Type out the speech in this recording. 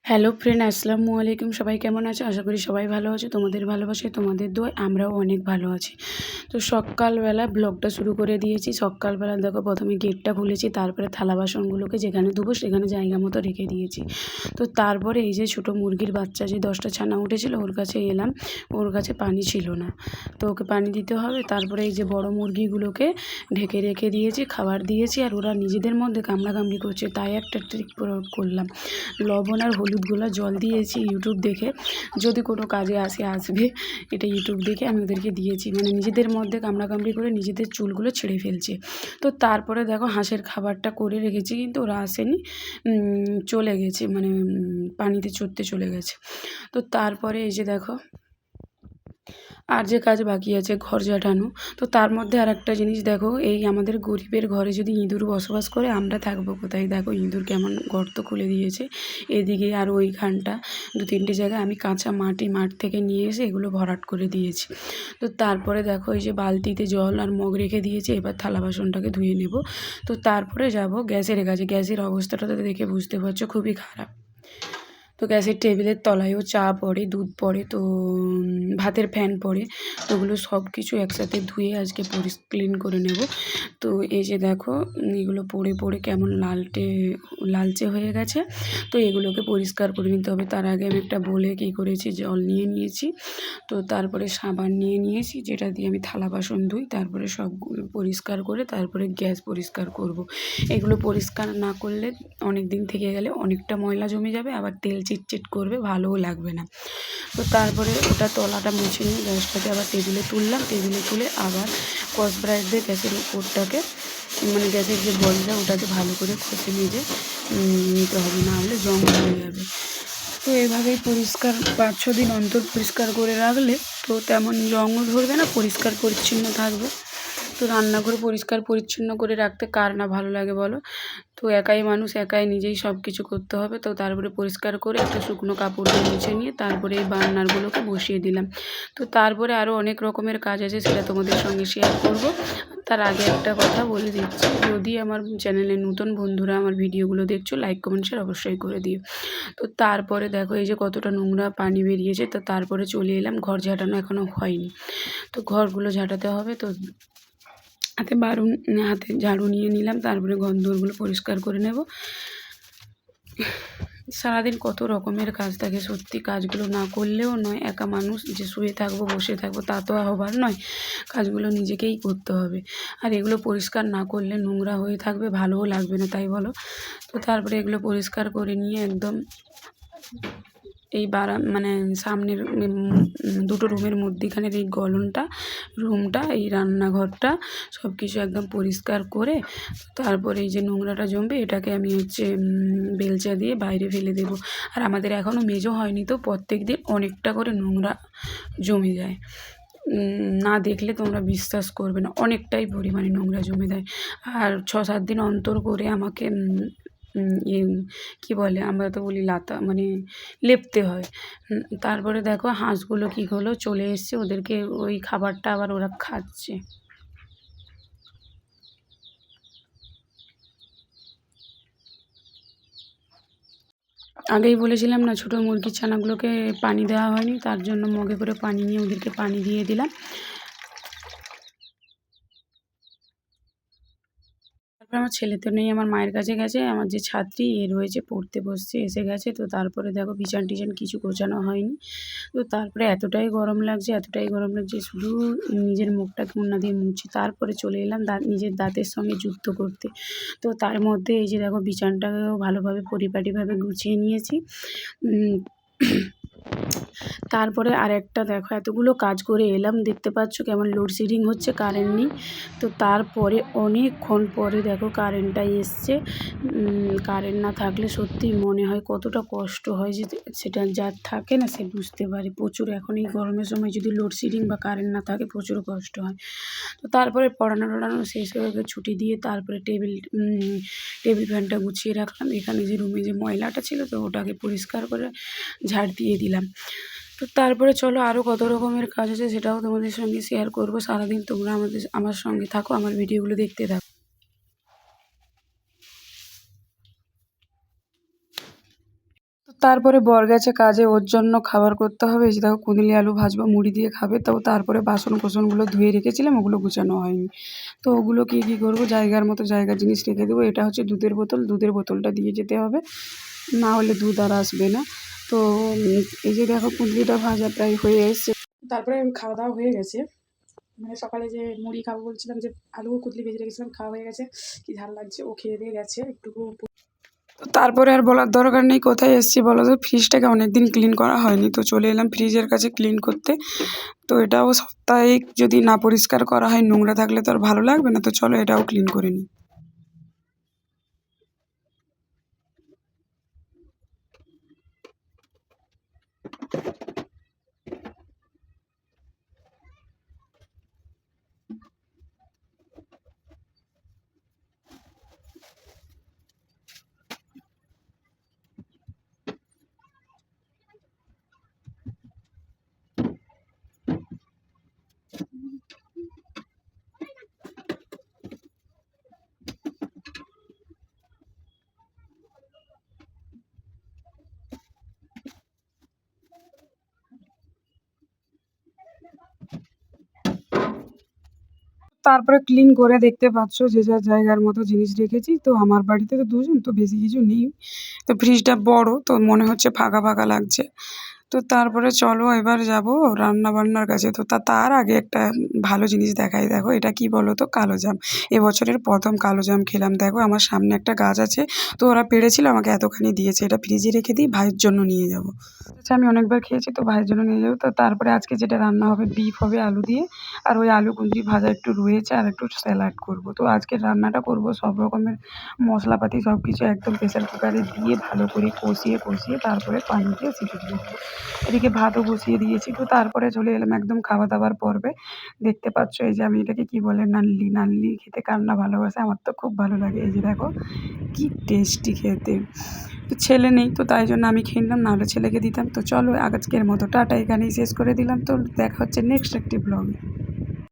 Hello friend, আসসালামু আলাইকুম। সবাই কেমন আছো? আশা করি সবাই ভালো আছো। তোমাদের ভালোবাসায়, তোমাদের দোয়ায় আমরাও অনেক ভালো আছি। তো সকালবেলা ব্লগটা শুরু করে দিয়েছি। সকালবেলা দেখো প্রথমে গেটটা খুলেছি, তারপরে থালা বাসনগুলোকে যেখানে ধুবো সেখানে জায়গা মতো রেখে দিয়েছি। তো তারপরে এই যে ছোটো মুরগির বাচ্চা যে 10টা ছানা উঠেছিল ওর কাছে এলাম। ওর কাছে পানি ছিল না, তো ওকে পানি দিতে হবে। তারপরে এই যে বড় মুরগিগুলোকে ঢেকে রেখে দিয়েছি, খাবার দিয়েছি। আর ওরা নিজেদের মধ্যে কামড়াকামড়ি করছে, তাই একটা ট্রিক প্রয়োগ করলাম। লবণ আর হলুদ গোলা জল দিয়েছি ইউটিউব দেখে, যদি কোনো কাজে আসবে এটা ইউটিউব দেখে আমি ওদেরকে দিয়েছি। মানে নিজেদের মধ্যে কামড়াকামড়ি করে নিজেদের চুলগুলো ছেড়ে ফেলছে। তো তারপরে দেখো হাঁসের খাবারটা করে রেখেছি, কিন্তু ওরা আসেনি, চলে গেছে, মানে পানিতে চড়তে চলে গেছে। তো তারপরে এই যে দেখো আর যে কাজ বাকি আছে ঘর ঝাঁটানো। তো তার মধ্যে আর একটা জিনিস দেখো, এই আমাদের গরিবের ঘরে যদি ইঁদুর বসবাস করে আমরা থাকবো কোথায়? দেখো ইঁদুর কেমন গর্ত খুলে দিয়েছে এদিকে আর ওইখানটা, 2-3টে জায়গায় আমি কাঁচা মাঠ থেকে নিয়ে এসে এগুলো ভরাট করে দিয়েছি। তো তারপরে দেখো এই যে বালতিতে জল আর মগ রেখে দিয়েছি, এবার থালা বাসনটাকে ধুয়ে নেব। তো তারপরে যাব গ্যাসের কাছে। গ্যাসের অবস্থাটা তো দেখে বুঝতে পারছো খুবই খারাপ। তো গ্যাসের টেবিলের তলায়ও চা পড়ে, দুধ পড়ে, তো ভাতের ফ্যান পড়ে। তো ওগুলো সব কিছু একসাথে ধুয়ে আজকে ক্লিন করে নেব। তো এই যে দেখো এগুলো পড়ে কেমন লালচে হয়ে গেছে। তো এগুলোকে পরিষ্কার করে নিতে হবে। তার আগে আমি একটা বলে কী করেছি, জল নিয়ে নিয়েছি, তো তারপরে সাবান নিয়ে নিয়েছি যেটা দিয়ে আমি থালা বাসন ধুই। তারপরে সবগুলো পরিষ্কার করে তারপরে গ্যাস পরিষ্কার করব। এগুলো পরিষ্কার না করলে অনেক দিন থেকে গেলে অনেকটা ময়লা জমে যাবে, আবার তেল চিটচিট করবে, ভালোও লাগবে না। তো তারপরে ওটা তলাটা মুছে নিয়ে গ্যাসটাকে আবার টেবিলে তুললাম। টেবিলে তুলে আবার স্কচ ব্রাইট দিয়ে গ্যাসের উপরটাকে, মানে গ্যাসের যে বলটা ওটাকে ভালো করে ঘষে নিজে নিতে হবে, না হলে জং হয়ে যাবে। তো এভাবেই পরিষ্কার 5-6 দিন অন্তর পরিষ্কার করে রাখলে তো তেমন জংও ধরবে না, পরিষ্কার পরিচ্ছন্ন থাকবে। তো রান্নাঘর পরিষ্কার পরিচ্ছন্ন করে রাখতে কার না ভালো লাগে বলো? তো একাই মানুষ, একাই নিজেই সব কিছু করতে হবে। তো তারপরে পরিষ্কার করে একটা শুকনো কাপড় দিয়ে মুছে নিয়ে তারপরে এই বার্নারগুলোকে বসিয়ে দিলাম। তো তারপরে আরও অনেক রকমের কাজ আছে, সেটা তোমাদের সঙ্গে শেয়ার করব। তার আগে একটা কথা বলে দিচ্ছি, যদি আমার চ্যানেলে নতুন বন্ধুরা আমার ভিডিওগুলো দেখছো, লাইক কমেন্ট শেয়ার অবশ্যই করে দিও। তো তারপরে দেখো এই যে কতটা নোংরা পানি বেরিয়েছে। তো তারপরে চলে এলাম, ঘর ঝাঁটানো এখনও হয়নি, তো ঘরগুলো ঝাঁটাতে হবে। তো হাতে ঝাড়ু নিয়ে নিলাম, তারপরে ঘরদোরগুলো পরিষ্কার করে নেব। সারাদিন কত রকমের কাজ থাকে, সত্যি কাজগুলো না করলেও নয়। একা মানুষ যে শুয়ে থাকবো বসে থাকবো তা তো হবার নয়, কাজগুলো নিজেকেই করতে হবে। আর এগুলো পরিষ্কার না করলে নোংরা হয়ে থাকবে, ভালোও লাগবে না, তাই বলো? তো তারপরে এগুলো পরিষ্কার করে নিয়ে একদম এই মানে সামনের দুটো রুমের মধ্যিখানের এই রুমটা, এই রান্নাঘরটা সব কিছু একদম পরিষ্কার করে তারপরে এই যে নোংরাটা জমবে এটাকে আমি বেলচা দিয়ে বাইরে ফেলে দেবো। আর আমাদের এখনও মেজো হয়নি, তো প্রত্যেক দিন অনেকটা করে নোংরা জমে যায়। না দেখলে তোমরা বিশ্বাস করবে না, অনেকটাই পরিমাণে নোংরা জমে দেয়। আর 6-7 দিন অন্তর করে আমাকে কী বলে, আমরা তো বলি লাতা, মানে লেপতে হয়। তারপরে দেখো হাঁসগুলো কী হলো, চলে এসছে, ওদেরকে ওই খাবারটা আবার ওরা খাচ্ছে। আগেই বলেছিলাম না, ছোটো মুরগির ছানাগুলোকে পানি দেওয়া হয়নি, তার জন্য মগে করে পানি নিয়ে ওদেরকে পানি দিয়ে দিলাম। তারপরে আমার ছেলে তো নেই, আমার মায়ের কাছে গেছে। আমার যে ছাত্রী রয়েছে পড়তে বসছে, এসে গেছে। তো তারপরে দেখো বিছান টিছান কিছু গোছানো হয়নি। তো তারপরে এতটাই গরম লাগছে শুধু নিজের মুখটাকে ওড়না দিয়ে মুছি। তারপরে চলে এলাম নিজের দাঁতের সঙ্গে যুদ্ধ করতে। তো তার মধ্যে এই যে দেখো বিছানটাকেও ভালোভাবে পরিপাটিভাবে গুছিয়ে নিয়েছি। তারপরে আরেকটা দেখো, এতগুলো কাজ করে এলাম, দেখতে পাচ্ছ কেমন লোডশেডিং হচ্ছে, কারেন্ট নেই। তো তারপরে অনেকক্ষণ পরে দেখো কারেন্টটা এসছে। কারেন্ট না থাকলে সত্যিই মনে হয় কতটা কষ্ট হয়, যে সেটা যার থাকে না সে বুঝতে পারে। প্রচুর এখন এই গরমের সময় যদি লোডশেডিং বা কারেন্ট না থাকে প্রচুর কষ্ট হয়। তো তারপরে পড়ানো টড়ানো শেষ হয়ে গেছে, ছুটি দিয়ে তারপরে টেবিল ফ্যানটা গুছিয়ে রাখলাম। এখানে যে রুমে যে ময়লাটা ছিল তো ওটাকে পরিষ্কার করে ঝাড় দিয়ে দিলাম। তো তারপরে চলো আরও কত রকমের কাজ আছে সেটাও তোমাদের সঙ্গে শেয়ার করব। সারাদিন তোমরা আমার সঙ্গে থাকো, আমার ভিডিওগুলো দেখতে থাকো। তো তারপরে বর গেছে কাজে, ওর জন্য খাবার করতে হবে। এই যে দেখো কুঁদলি আলু ভাজবো, মুড়ি দিয়ে খাবে। তো তারপরে বাসন কোসনগুলো ধুয়ে রেখেছিলাম, ওগুলো গুছানো হয়নি। তো ওগুলো কী করবো, জায়গার মতো জায়গার জিনিস রেখে দেবো। এটা হচ্ছে দুধের বোতল, দুধের বোতলটা দিয়ে যেতে হবে, না হলে দুধ আর আসবে না। তো এই যে দেখো কুঁদলিটা ভাজা প্রায় হয়ে এসছে। তারপরে খাওয়া দাওয়া হয়ে গেছে, মানে সকালে যে মুড়ি খাবো বলছিলাম, যে আলু কুঁদলি ভেজে রেখেছিলাম, খাওয়া হয়ে গেছে। কি ঝাল লাগছে, ও খেয়ে দিয়ে গেছে একটুকু। তো তারপরে আর বলার দরকার নেই, কোথায় এসেছি বলো তো, ফ্রিজটাকে অনেক দিন ক্লিন করা হয়নি, তো চলে এলাম ফ্রিজের কাছে ক্লিন করতে। তো এটাও সাপ্তাহিক যদি না পরিষ্কার করা হয়, নোংরা থাকলে তো আর ভালো লাগবে না। তো চলো এটাও ক্লিন করে নিই। তারপরে ক্লিন করে দেখতে পাচ্ছ যে যার জায়গার মতো জিনিস রেখেছি। তো আমার বাড়িতে তো দুজন, তো বেশি কিছু নেই। তো ফ্রিজটা বড়, তো মনে হচ্ছে ফাঁকা ফাঁকা লাগছে। তো তারপরে চলো এবার যাব রান্নাবান্নার কাছে। তো তার আগে একটা ভালো জিনিস দেখাই, দেখো এটা কি বলো তো, কালো জাম। এবছরের প্রথম কালো জাম খেলাম। দেখো আমার সামনে একটা গাছ আছে, তো ওরা পেড়েছিল, আমাকে এতখানি দিয়েছে। এটা ফ্রিজে রেখে দিই, ভাইয়ের জন্য নিয়ে যাব। আচ্ছা আমি অনেকবার খেয়েছি, তো ভাইয়ের জন্য নিয়ে যাবো। তো তারপরে আজকে যেটা রান্না হবে, বিফ হবে আলু দিয়ে, আর ওই আলু কুঁদরি ভাজা একটু রয়েছে, আর একটু স্যালাড করব। তো আজকের রান্নাটা করব সব রকমের মশলাপাতি সব কিছু একদম প্রেসার কুকারে দিয়ে ভালো করে কষিয়ে তারপরে পানি দিয়ে সিটি দিয়ে দেবো। এদিকে ভাতও বসিয়ে দিয়েছি। তো তারপরে চলে এলাম একদম খাওয়া দাওয়ার পর্বে। দেখতে পাচ্ছ এই যে আমি এটাকে কি বলে, নানলি। নানলি খেতে কার না ভালোবাসে, আমার তো খুব ভালো লাগে। এই যে দেখো কি টেস্টি খেতে। তো ছেলে নেই, তো তাই জন্য আমি খেয়ে নিলাম, নাহলে ছেলেকে দিতাম। তো চলো আজকের মতো টাটা, এখানেই শেষ করে দিলাম। তো দেখা হচ্ছে নেক্সট একটি ব্লগে।